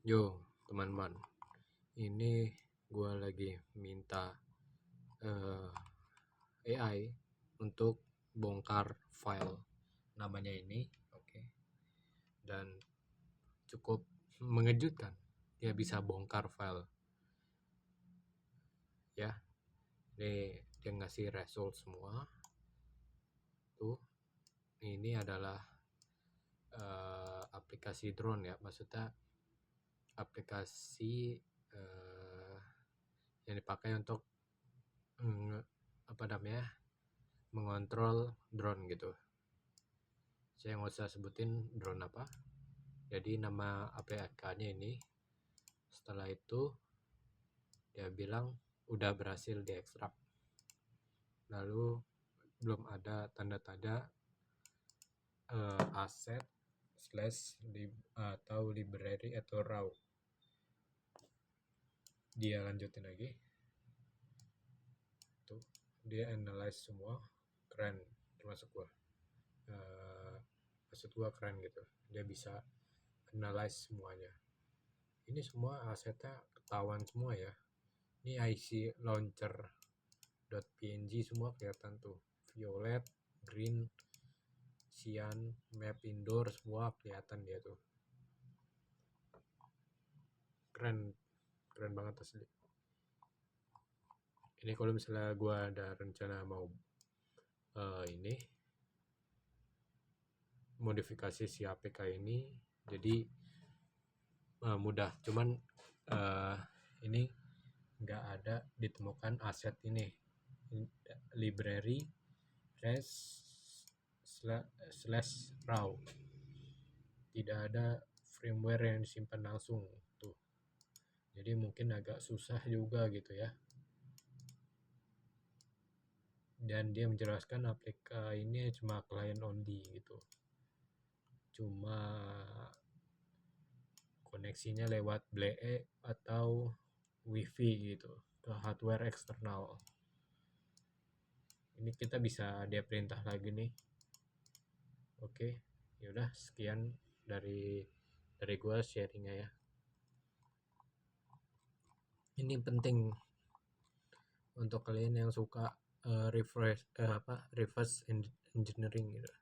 Yo, teman-teman, ini gue lagi minta AI untuk bongkar file namanya ini, oke. Dan cukup mengejutkan, dia bisa bongkar file, ya. Ini dia ngasih result semua. Tuh, ini adalah aplikasi drone ya, maksudnya aplikasi yang dipakai untuk mengontrol drone gitu. Saya nggak usah sebutin drone apa. Jadi nama APK-nya ini, setelah itu dia bilang udah berhasil diekstrak. Lalu belum ada tanda-tanda aset atau library atau raw. Dia lanjutin lagi. Tuh, dia analyze semua, keren, termasuk gua. Maksud gua keren gitu. Dia bisa analyze semuanya. Ini semua asetnya ketahuan semua ya. Ini IC launcher .png semua kelihatan tuh, violet, green, cyan, map indoor semua kelihatan dia tuh. Keren banget asli. Ini kalau misalnya gue ada rencana mau ini modifikasi si APK ini, jadi mudah. Cuman ini nggak ada ditemukan aset ini, library res slash raw. Tidak ada firmware yang disimpan langsung tuh. Jadi mungkin agak susah juga gitu ya. Dan dia menjelaskan aplikasi ini cuma client only gitu. Cuma koneksinya lewat BLE atau WiFi gitu ke hardware eksternal. Ini kita bisa dia perintah lagi nih. Oke, yaudah sekian dari gua sharingnya ya. Ini penting untuk kalian yang suka reverse engineering gitu,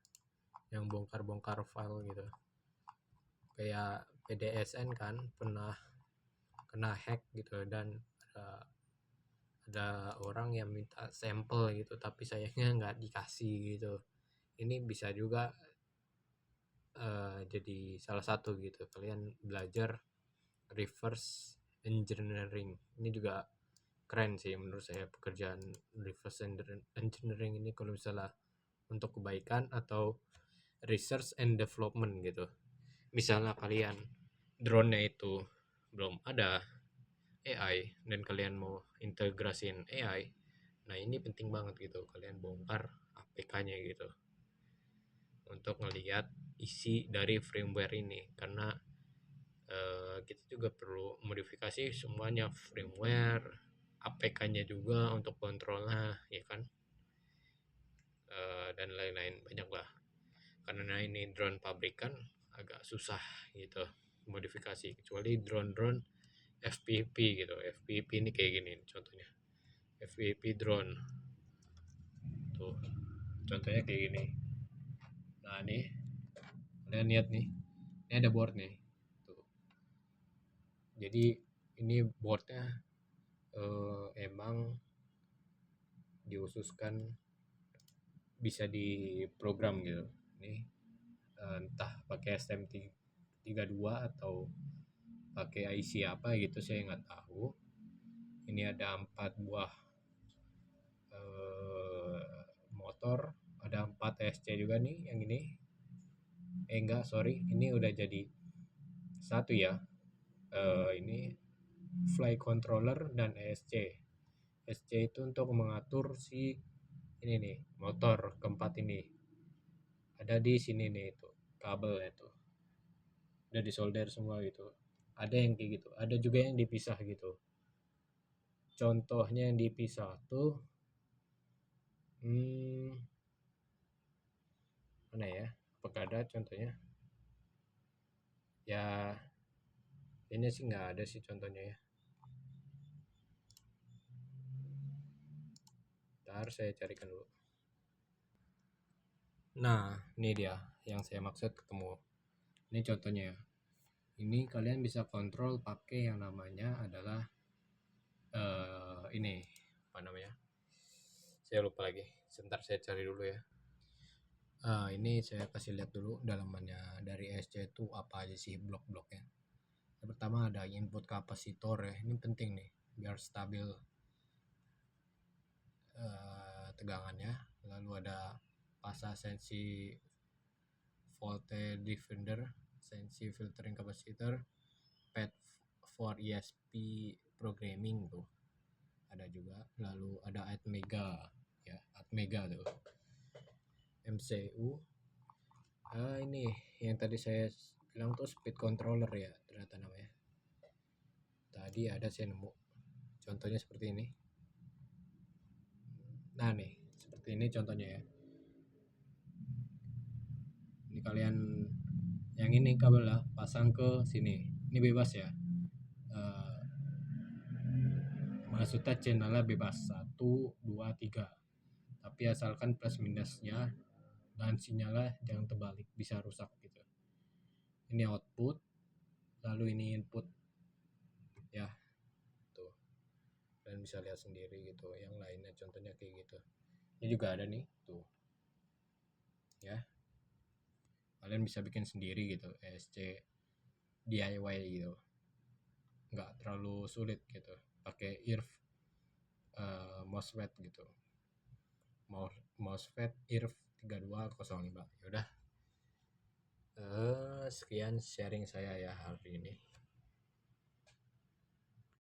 yang bongkar-bongkar file gitu. Kayak PDSN kan pernah kena hack gitu, dan ada orang yang minta sampel gitu tapi sayangnya nggak dikasih gitu. Ini bisa juga jadi salah satu gitu, kalian belajar reverse engineering. Ini juga keren sih menurut saya, pekerjaan reverse engineering ini kalau misalnya untuk kebaikan atau research and development gitu. Misalnya kalian drone-nya itu belum ada AI dan kalian mau integrasiin AI, nah ini penting banget gitu, kalian bongkar APK-nya gitu untuk ngelihat isi dari firmware ini, karena kita juga perlu modifikasi semuanya, firmware, APK-nya juga untuk kontrolnya ya kan, dan lain-lain banyak lah. Karena ini drone pabrikan agak susah gitu modifikasi, kecuali drone FPV gitu. FPV ini kayak gini contohnya, FPV drone tuh contohnya kayak gini. Nah nih kalian lihat nih, ini ada board nih tuh. Jadi ini boardnya emang diususkan bisa diprogram gitu. Nih entah pakai STM32 atau pakai IC apa gitu saya nggak tahu. Ini ada 4 buah motor, ada 4 SC juga nih yang ini. Enggak, sorry, ini udah jadi satu ya. Ini fly controller dan ESC. ESC itu untuk mengatur si ini nih, motor keempat ini. Ada di sini nih itu kabel itu. Udah disolder semua gitu. Ada yang kayak gitu, ada juga yang dipisah gitu. Contohnya yang dipisah tuh mana ya? Apakah ada contohnya? Ya Kayaknya sih nggak ada sih contohnya ya. Ntar saya carikan dulu. Nah, ini dia yang saya maksud ketemu. Ini contohnya ya. Ini kalian bisa kontrol pakai yang namanya adalah ini apa namanya? Saya lupa lagi. Sebentar saya cari dulu ya. Ini saya kasih lihat dulu dalamannya dari ESC itu apa aja sih blok-bloknya. Yang pertama ada input kapasitor ya. Ini penting nih biar stabil tegangannya. Lalu ada pasa sensi voltage defender, sensi filtering capacitor, pad for ESP programming tuh ada juga. Lalu ada Atmega ya, Atmega tuh, MCU. Ini yang tadi saya bilang tuh speed controller ya ternyata namanya. Tadi ada saya nemu contohnya seperti ini. Nah nih seperti ini contohnya ya. Ini kalian yang ini kabel lah pasang ke sini. Ini bebas ya. Maksudnya channelnya bebas 1, 2, 3. Tapi asalkan plus minusnya dan sinyalnya jangan terbalik, bisa rusak gitu. Ini output, lalu ini input ya. Tuh. Kalian bisa lihat sendiri gitu. Yang lainnya contohnya kayak gitu. Ini juga ada nih, tuh. Ya. Kalian bisa bikin sendiri gitu, ESC DIY gitu. Nggak terlalu sulit gitu. Pakai IRF MOSFET gitu. MOSFET IRF 3205. Yaudah. Sekian sharing saya ya hari ini.